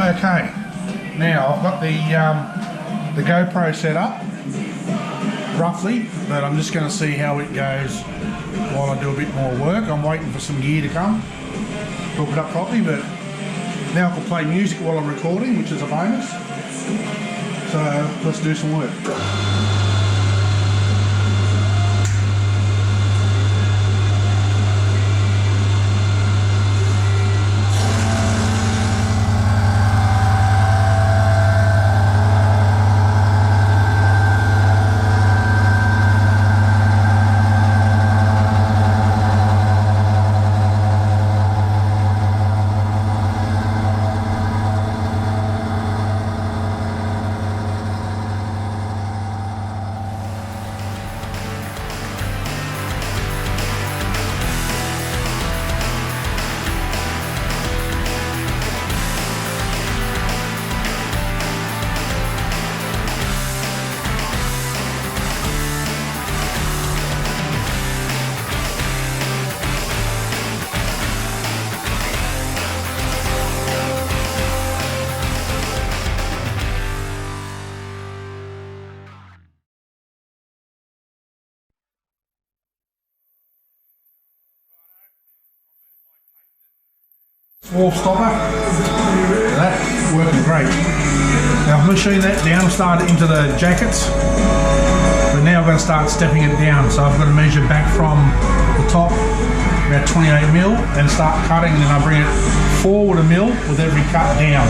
Okay, now I've got the GoPro set up, roughly, but I'm just going to see how it goes while I do a bit more work. I'm waiting for some gear to come, hook it up properly, but now I can play music while I'm recording, which is a bonus. So let's do some work. Wall stopper, that's working great. Now I've machined that down, started into the jackets, but now I'm going to start stepping it down. So I've got to measure back from the top about 28mm and start cutting, and then I bring it forward a mil with every cut down,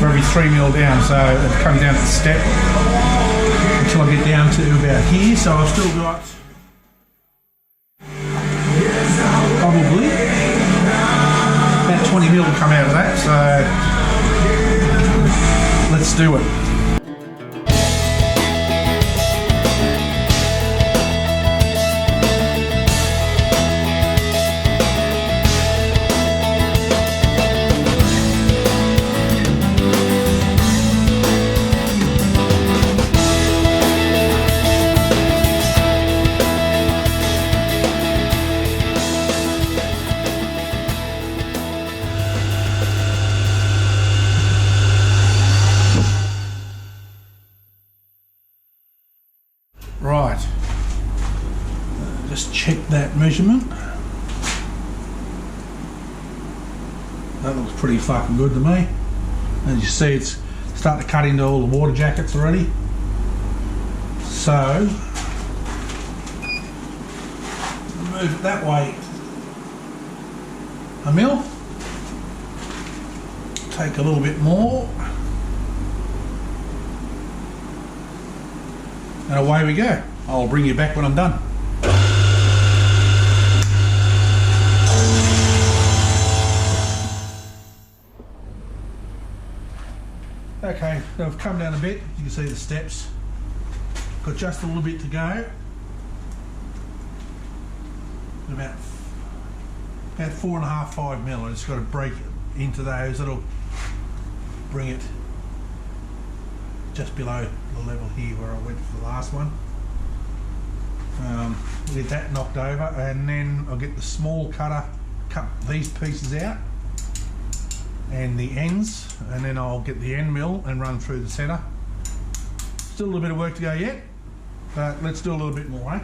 for every 3mm down, so it comes down to the step until I get down to about here. So I've still got probably 20mm will come out of that, so let's do it. Right, just check that measurement. That looks pretty fucking good to me. As you see, it's starting to cut into all the water jackets already. So, move it that way a mil. Take a little bit more. And away we go. I'll bring you back when I'm done. Okay, so I've come down a bit. You can see the steps. Got just a little bit to go. About 4.5, 5mm. I just got to break into those. That'll bring it just below the level here where I went for the last one. Get that knocked over, and then I'll get the small cutter, cut these pieces out and the ends, and then I'll get the end mill and run through the centre. Still a little bit of work to go yet, but let's do a little bit more, eh?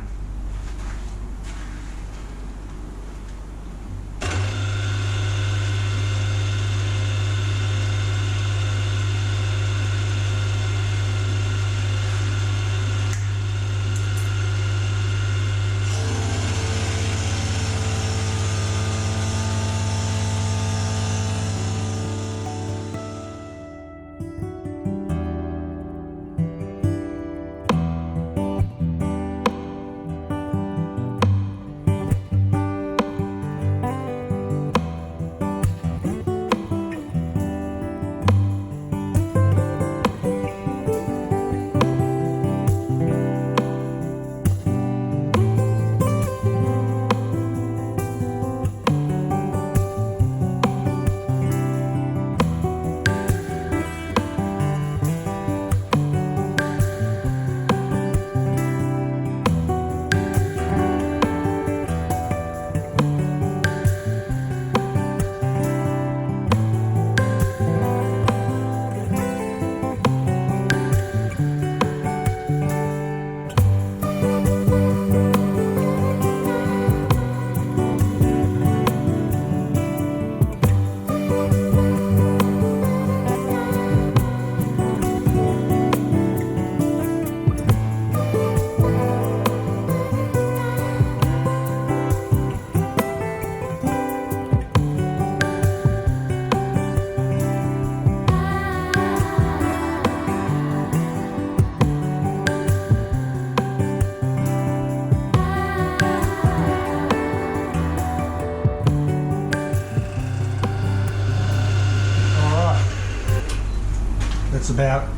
That's about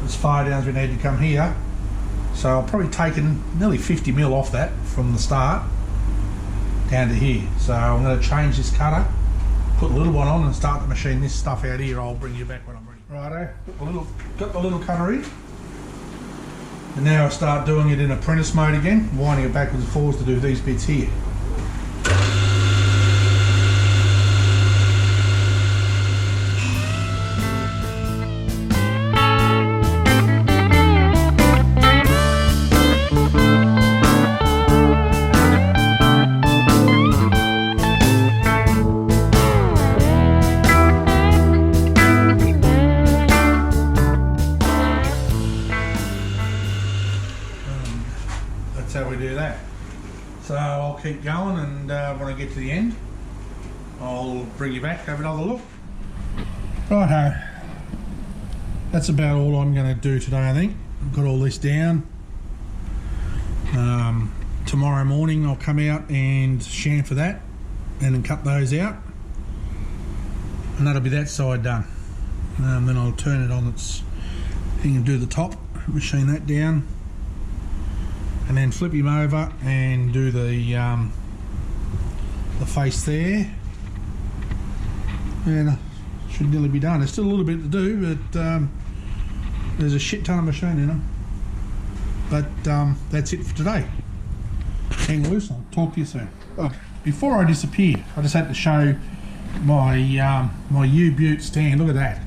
as far down as we need to come here. So I've probably taken nearly 50 mil off that from the start down to here. So I'm going to change this cutter, put a little one on and start to machine this stuff out here. I'll bring you back when I'm ready. Righto, got the little cutter in. And now I start doing it in apprentice mode again, winding it backwards and forwards to do these bits here. That's how we do that. So I'll keep going, and when I get to the end I'll bring you back, have another look. Righto, that's about all I'm going to do today. I think I've got all this down. Tomorrow morning I'll come out and chamfer that and then cut those out, and that'll be that side done. Then I'll turn it on its thing and do the top, machine that down, and then flip him over and do the face there, and should nearly be done. There's still a little bit to do, but there's a shit ton of machine in them. But that's it for today. Hang loose, I'll talk to you soon. Before I disappear, I just had to show my my U-Butte stand. Look at that.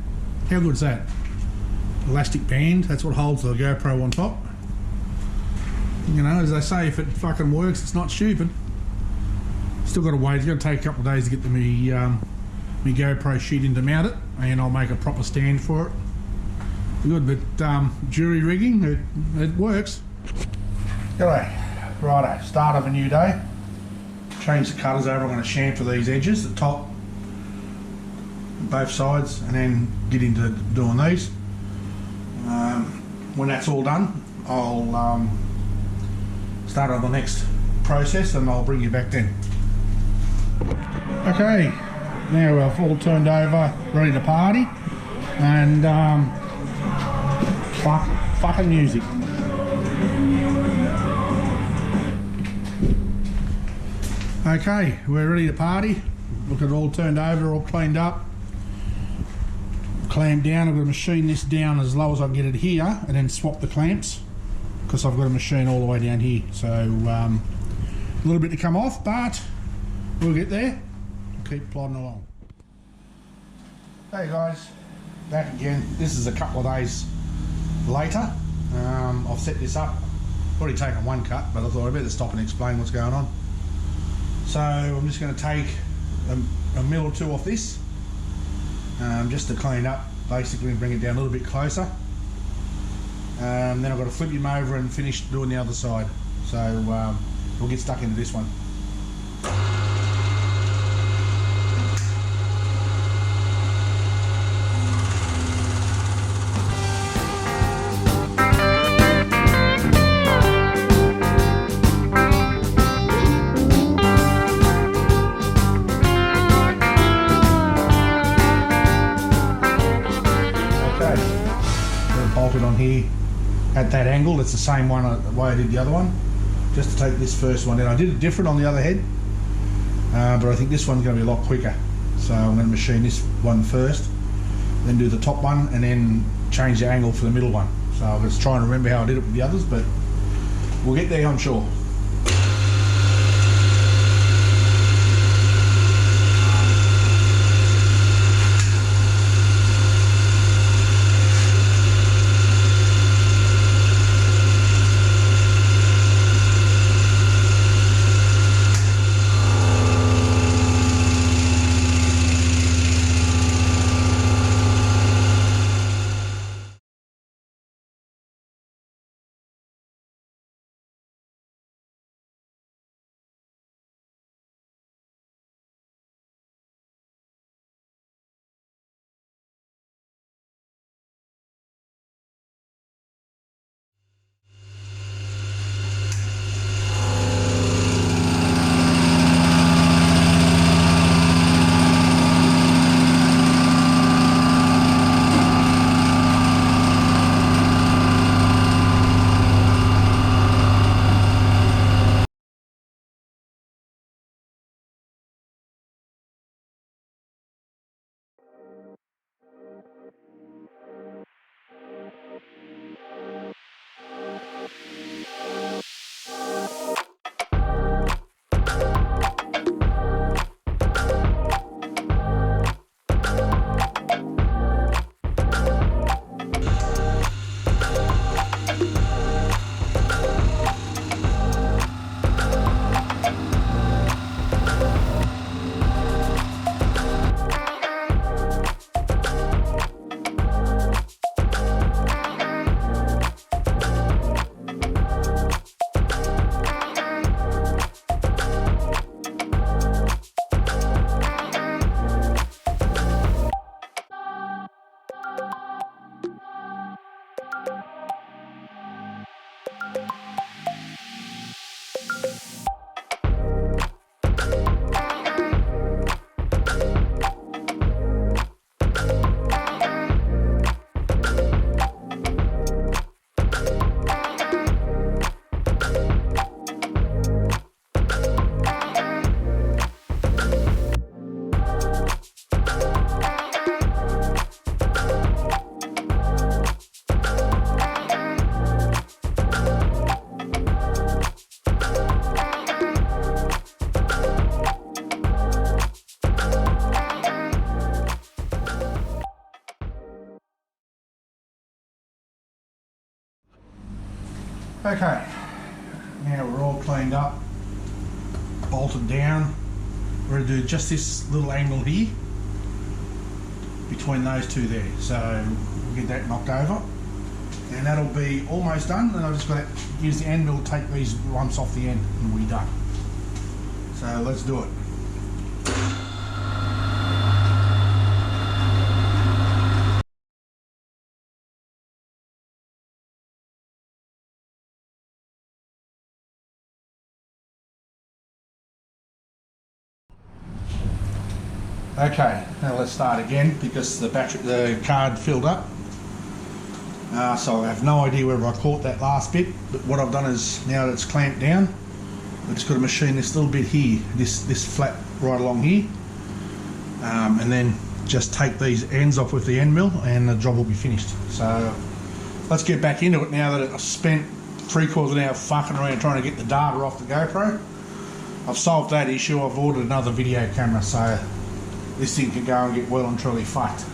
How good is that? Elastic band, that's what holds the GoPro on top. You know, as they say, if it fucking works, it's not stupid. Still got to wait. It's going to take a couple of days to get the me GoPro sheet in to mount it, and I'll make a proper stand for it. Good, but jury rigging, it works. G'day. Righto, start of a new day. Change the cutters over. I'm going to chamfer these edges, the top, both sides, and then get into doing these. When that's all done, I'll start on the next process, and I'll bring you back then. Okay, now we're all turned over, ready to party, and fucking music. Okay, we're ready to party. Look at it all turned over, all cleaned up, clamped down. I'm going to machine this down as low as I can get it here, and then swap the clamps, because I've got a machine all the way down here. So a little bit to come off, but we'll get there. We'll keep plodding along. Hey guys, back again. This is a couple of days later. I've set this up. Already taken one cut, but I thought I'd better stop and explain what's going on. So I'm just going to take a mil or two off this, just to clean up, basically, and bring it down a little bit closer. Then I've got to flip him over and finish doing the other side. So we'll get stuck into this one. Bolted on here at that angle. It's the same one the way I did the other one, just to take this first one in. I did it different on the other head, but I think this one's going to be a lot quicker. So I'm going to machine this one first, then do the top one, and then change the angle for the middle one. So I was trying to remember how I did it with the others, but we'll get there, I'm sure. Okay, now we're all cleaned up, bolted down. We're going to do just this little angle here between those two there. So we'll get that knocked over and that'll be almost done. And I've just got to use the anvil to take these lumps off the end and we'll be done. So let's do it. Okay, now let's start again because the card filled up. So I have no idea whether I caught that last bit, but what I've done is now that it's clamped down, I've just got to machine this little bit here, this flap right along here, and then just take these ends off with the end mill and the job will be finished. So let's get back into it now that I've spent 3/4 of an hour fucking around trying to get the data off the GoPro. I've solved that issue. I've ordered another video camera so this thing can go and get well and truly fucked.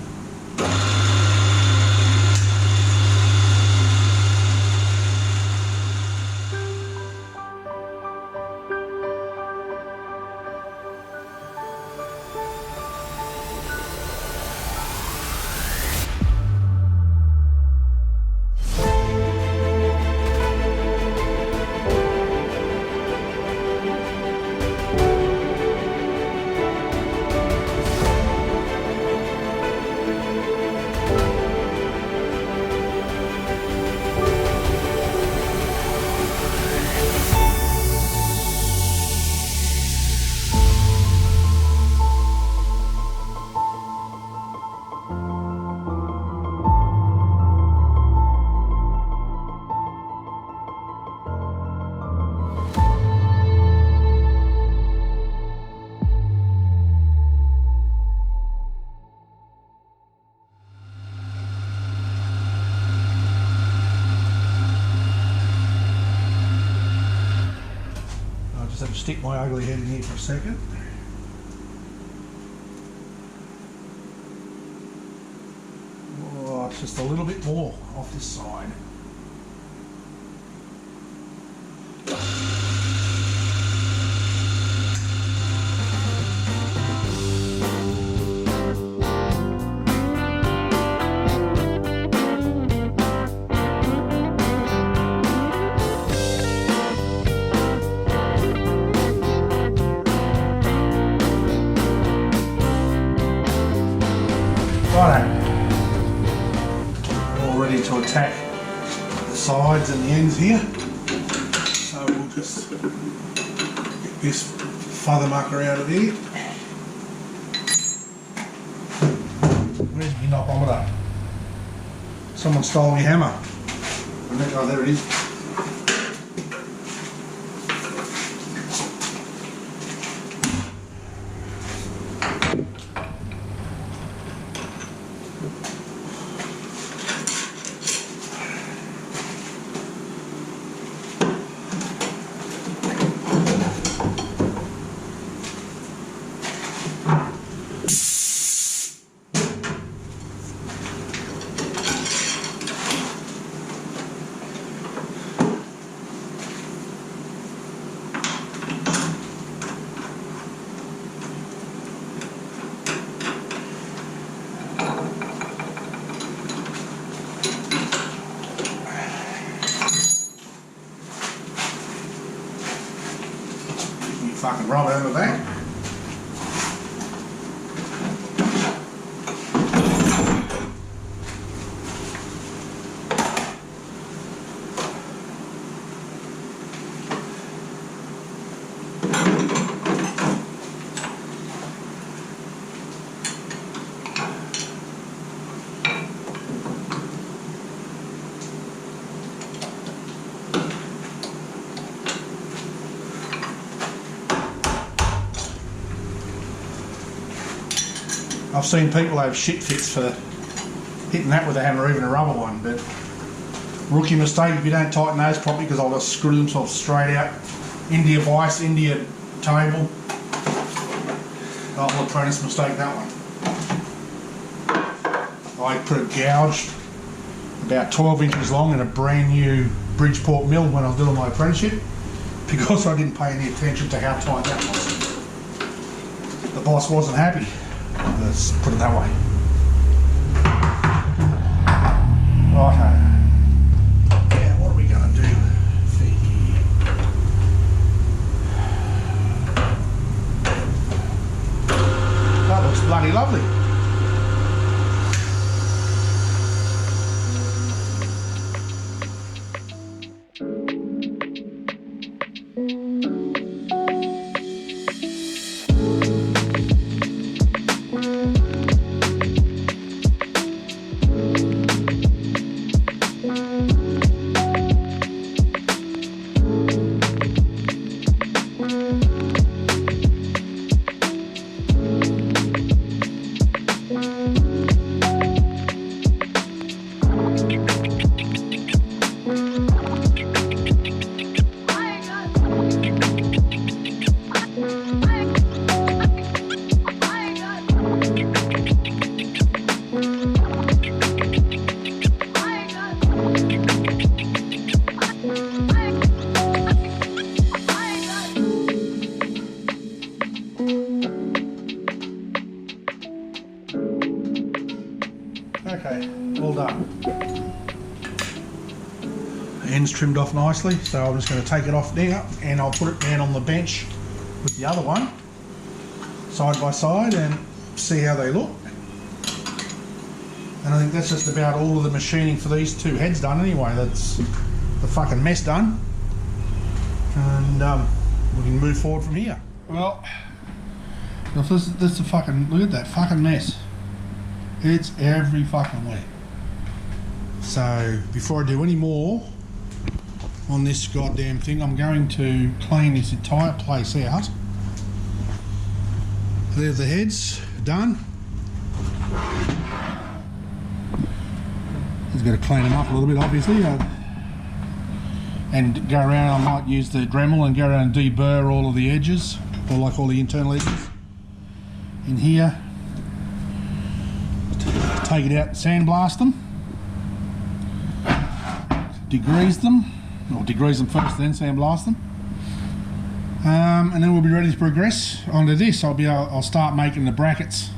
Stick my ugly head in here for a second. Oh, it's just a little bit more off this side. Righto, all ready to attack the sides and the ends here. So we'll just get this feather mucker out of here. Where's my knopometer? Someone stole my hammer. Oh, there it is. Fucking roll over that. I've seen people have shit fits for hitting that with a hammer, even a rubber one, but rookie mistake if you don't tighten those properly because I'll just screw themselves straight out into your vise, into your table. Oh, apprentice mistake, that one. I put it gouged about 12 inches long in a brand new Bridgeport mill when I was doing my apprenticeship, because I didn't pay any attention to how tight that was. The boss wasn't happy, let's put it that way. Righto. Now what are we going to do for here? That looks bloody lovely. Okay, all done. Ends trimmed off nicely, so I'm just going to take it off now and I'll put it down on the bench with the other one, side by side, and see how they look. And I think that's just about all of the machining for these two heads done anyway. That's the fucking mess done. And we can move forward from here. Well, this is a fucking, look at that fucking mess. It's every fucking way. So before I do any more on this goddamn thing, I'm going to clean this entire place out. There's the heads done. Just got to clean them up a little bit, obviously, and go around. I might use the Dremel and go around and deburr all of the edges, or like all the internal edges in here. Take it out and sandblast them, degrease them, or degrease them first, then sandblast them, and then we'll be ready to progress onto this. I'll start making the brackets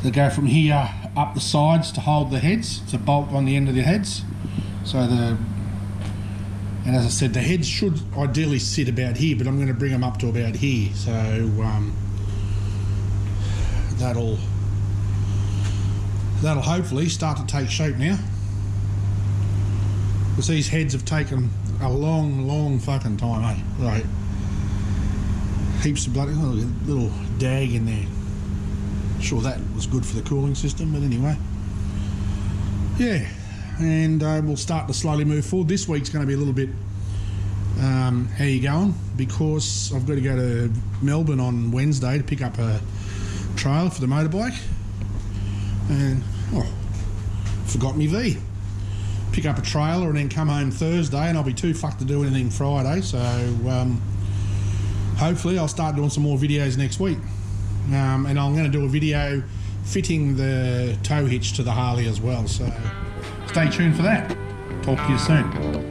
that go from here up the sides to hold the heads, to bolt on the end of the heads. And as I said, the heads should ideally sit about here, but I'm going to bring them up to about here, so that'll hopefully start to take shape now. Because these heads have taken a long fucking time, eh? Right. Heaps of bloody, oh, little dag in there. Sure that was good for the cooling system, but anyway. Yeah, and we'll start to slowly move forward. This week's going to be a little bit, how you going? Because I've got to go to Melbourne on Wednesday to pick up a trailer for the motorbike. And forgot me V. Pick up a trailer and then come home Thursday, and I'll be too fucked to do anything Friday, so hopefully I'll start doing some more videos next week. And I'm going to do a video fitting the tow hitch to the Harley as well, so stay tuned for that. Talk to you soon.